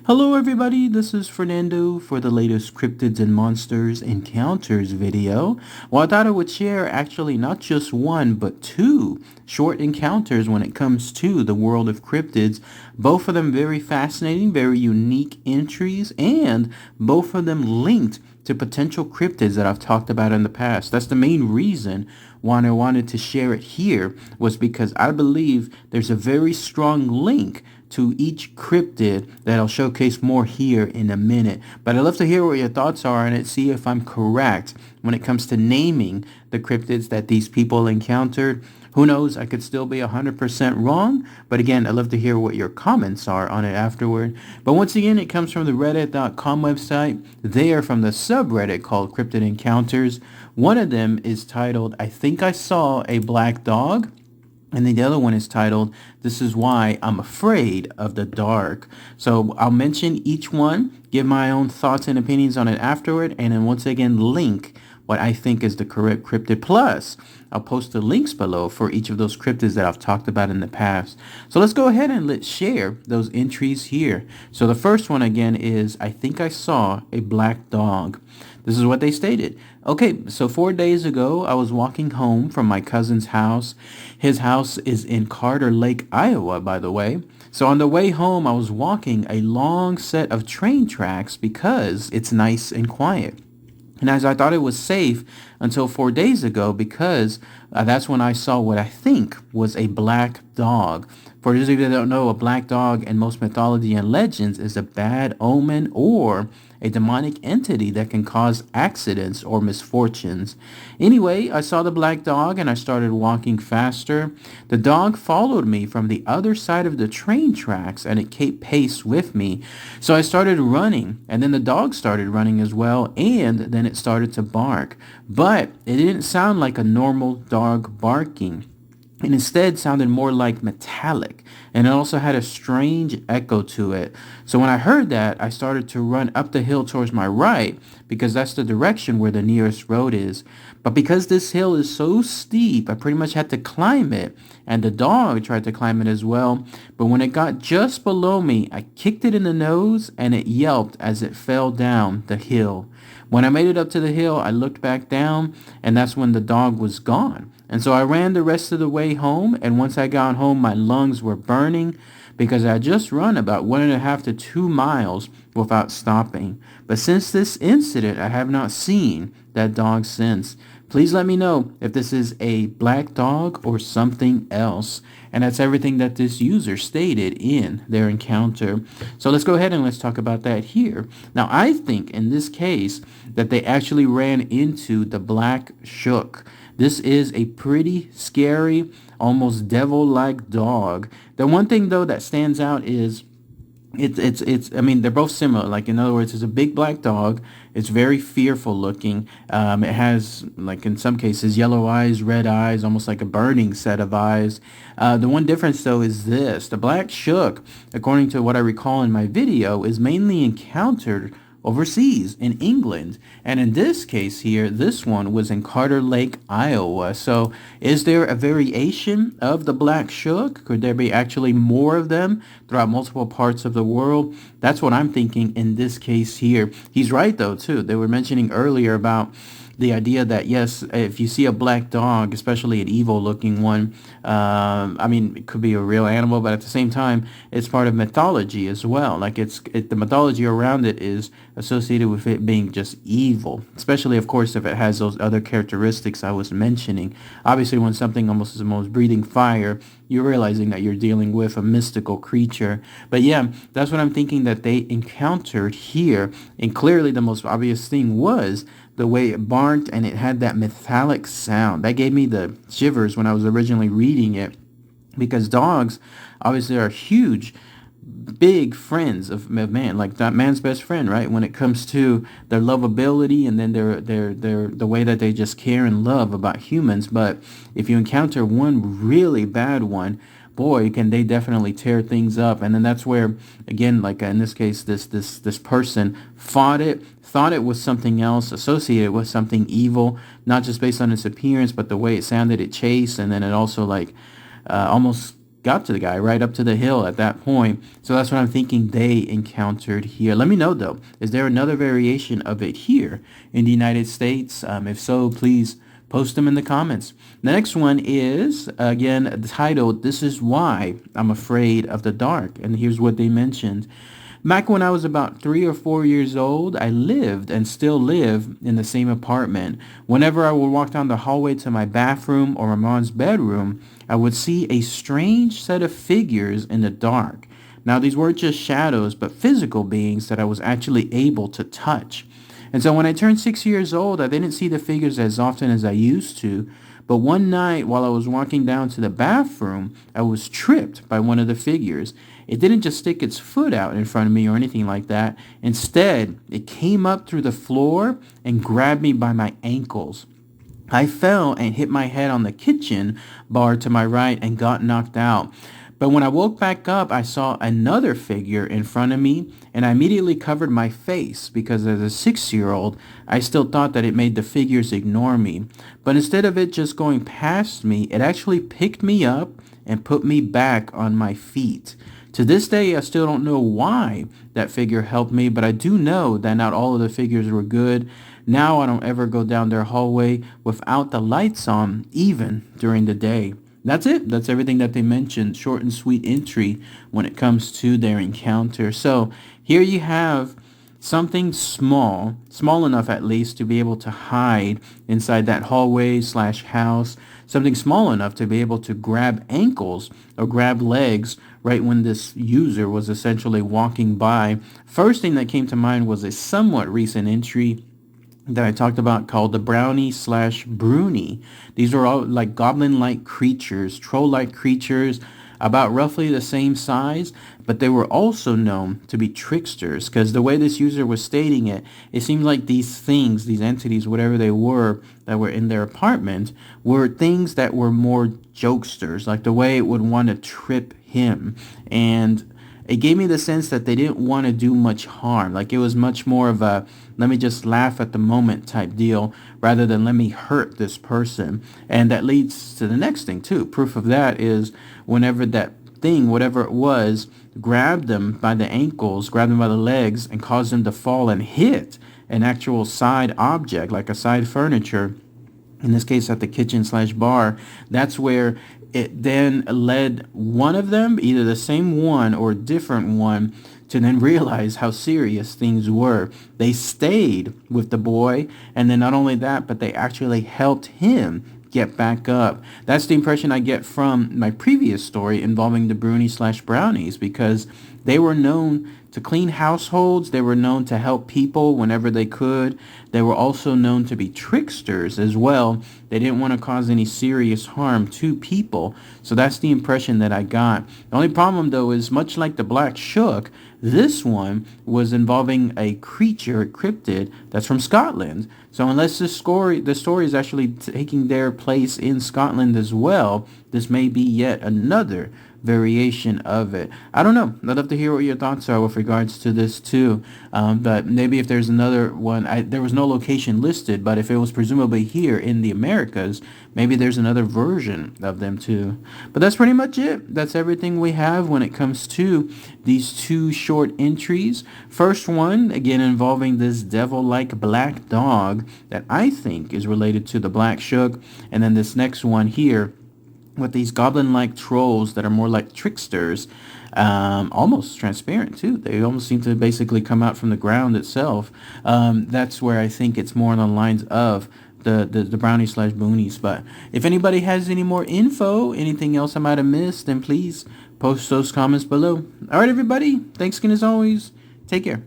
Hello everybody, this is Fernando for the latest Cryptids and Monsters Encounters video. Well, I thought I would share actually not just one, but two short encounters when it comes to the world of cryptids. Both of them very fascinating, very unique entries, and both of them linked to potential cryptids that I've talked about in the past. That's the main reason why I wanted to share it here, was because I believe there's a very strong link to each cryptid that I'll showcase more here in a minute. But I'd love to hear what your thoughts are on it, see if I'm correct when it comes to naming the cryptids that these people encountered. Who knows, I could still be 100% wrong, but again, I'd love to hear what your comments are on it afterward. But once again, it comes from the reddit.com website. They are from the subreddit called Cryptid Encounters. One of them is titled, I Think I Saw a Black Dog. And then the other one is titled, This Is Why I'm Afraid of the Dark. So I'll mention each one, give my own thoughts and opinions on it afterward, and then once again link what I think is the correct cryptid. Plus, I'll post the links below for each of those cryptids that I've talked about in the past. So let's go ahead and let's share those entries here. So the first one again is, I think I saw a black dog. This is what they stated. Okay, so 4 days ago, I was walking home from my cousin's house. His house is in Carter Lake, Iowa, by the way. So on the way home, I was walking a long set of train tracks because it's nice and quiet. And as I thought it was safe until 4 days ago, because that's when I saw what I think was a black dog. For those of you that don't know, a black dog in most mythology and legends is a bad omen or a demonic entity that can cause accidents or misfortunes. Anyway, I saw the black dog and I started walking faster. The dog followed me from the other side of the train tracks and it kept pace with me. So I started running, and then the dog started running as well, and then it started to bark. But it didn't sound like a normal dog barking. It instead sounded more like metallic, and it also had a strange echo to it. So when I heard that, I started to run up the hill towards my right, because that's the direction where the nearest road is. But because this hill is so steep, I pretty much had to climb it, and the dog tried to climb it as well. But when it got just below me, I kicked it in the nose, and it yelped as it fell down the hill. When I made it up to the hill, I looked back down, and that's when the dog was gone. And so I ran the rest of the way home, and once I got home, my lungs were burning because I had just run about 1.5 to 2 miles without stopping. But since this incident, I have not seen that dog since. Please let me know if this is a black dog or something else. And that's everything that this user stated in their encounter. So let's go ahead and let's talk about that here. Now, I think in this case that they actually ran into the Black Shuck. This is a pretty scary, almost devil-like dog. The one thing, though, that stands out is I mean, they're both similar. Like, in other words, it's a big black dog. It's very fearful looking. It has, like in some cases, yellow eyes, red eyes, almost like a burning set of eyes. The one difference, though, is this. The Black Shuck, according to what I recall in my video, is mainly encountered overseas in England, and in this case here, this one was in Carter Lake, Iowa. So is there a variation of the Black Shuck? Could there be actually more of them throughout multiple parts of the world? That's what I'm thinking in this case here. He's right, though, too. They were mentioning earlier about the idea that, yes, if you see a black dog, especially an evil looking one, I mean, it could be a real animal, but at the same time, it's part of mythology as well. Like the mythology around it is associated with it being just evil, especially, of course, if it has those other characteristics I was mentioning. Obviously, when something almost is almost breathing fire, you're realizing that you're dealing with a mystical creature. But yeah, that's what I'm thinking that they encountered here. And clearly the most obvious thing was the way it barked, and it had that metallic sound. That gave me the shivers when I was originally reading it, because dogs obviously are huge, big friends of man, like that man's best friend, right? When it comes to their lovability, and then their the way that they just care and love about humans. But if you encounter one really bad one, boy, can they definitely tear things up. And then that's where, again, like in this case, this person thought it was something else, associated with something evil, not just based on its appearance, but the way it sounded. It chased, and then it also like almost got to the guy right up to the hill at that point. So that's what I'm thinking they encountered here. Let me know though, is there another variation of it here in the United States? If so, please post them in the comments. The next one is, again, titled, "This is Why I'm Afraid of the Dark." And here's what they mentioned. Back when I was about 3 or 4 years old, I lived and still live in the same apartment. Whenever I would walk down the hallway to my bathroom or my mom's bedroom, I would see a strange set of figures in the dark. Now, these weren't just shadows, but physical beings that I was actually able to touch. And so when I turned 6 years old, I didn't see the figures as often as I used to. But one night while I was walking down to the bathroom, I was tripped by one of the figures. It didn't just stick its foot out in front of me or anything like that. Instead, it came up through the floor and grabbed me by my ankles. I fell and hit my head on the kitchen bar to my right and got knocked out. But when I woke back up, I saw another figure in front of me, and I immediately covered my face because as a 6-year-old, I still thought that it made the figures ignore me. But instead of it just going past me, it actually picked me up and put me back on my feet. To this day, I still don't know why that figure helped me, but I do know that not all of the figures were good. Now I don't ever go down their hallway without the lights on, even during the day. That's it. That's everything that they mentioned. Short and sweet entry when it comes to their encounter. So here you have something small enough at least to be able to hide inside that hallway / house. Something small enough to be able to grab ankles or grab legs right when this user was essentially walking by. First thing that came to mind was a somewhat recent entry that I talked about called the Brownie / Broonie. These are all like goblin-like creatures, troll-like creatures, about roughly the same size, but they were also known to be tricksters because the way this user was stating it, it seemed like these things, these entities, whatever they were that were in their apartment, were things that were more jokesters, like the way it would want to trip him. And it gave me the sense that they didn't want to do much harm. Like it was much more of a let me just laugh at the moment type deal rather than let me hurt this person. And that leads to the next thing too. Proof of that is whenever that thing, whatever it was, grabbed them by the ankles, grabbed them by the legs, and caused them to fall and hit an actual side object, like a side furniture, in this case at the kitchen / bar, that's where it then led one of them, either the same one or a different one, to then realize how serious things were. They stayed with the boy, and then not only that, but they actually helped him get back up. That's the impression I get from my previous story involving the Broonie / Brownies, because they were known to clean households. They were known to help people whenever they could. They were also known to be tricksters as well. They didn't want to cause any serious harm to people. So that's the impression that I got. The only problem, though, is much like the Black Shuck, this one was involving a creature, a cryptid, that's from Scotland. So unless the story is actually taking their place in Scotland as well, this may be yet another variation of it. I don't know. I'd love to hear what your thoughts are with regards to this too. But maybe if there's another one, there was no location listed, but if it was presumably here in the Americas, maybe there's another version of them too. But that's pretty much it. That's everything we have when it comes to these two short entries. First one, again, involving this devil-like black dog that I think is related to the Black Shuck. And then this next one here, with these goblin-like trolls that are more like tricksters, almost transparent too. They almost seem to basically come out from the ground itself. That's where I think it's more on the lines of the Brownie / Boonies. But if anybody has any more info, anything else I might have missed, then please post those comments below. All right, everybody. Thanks again as always. Take care.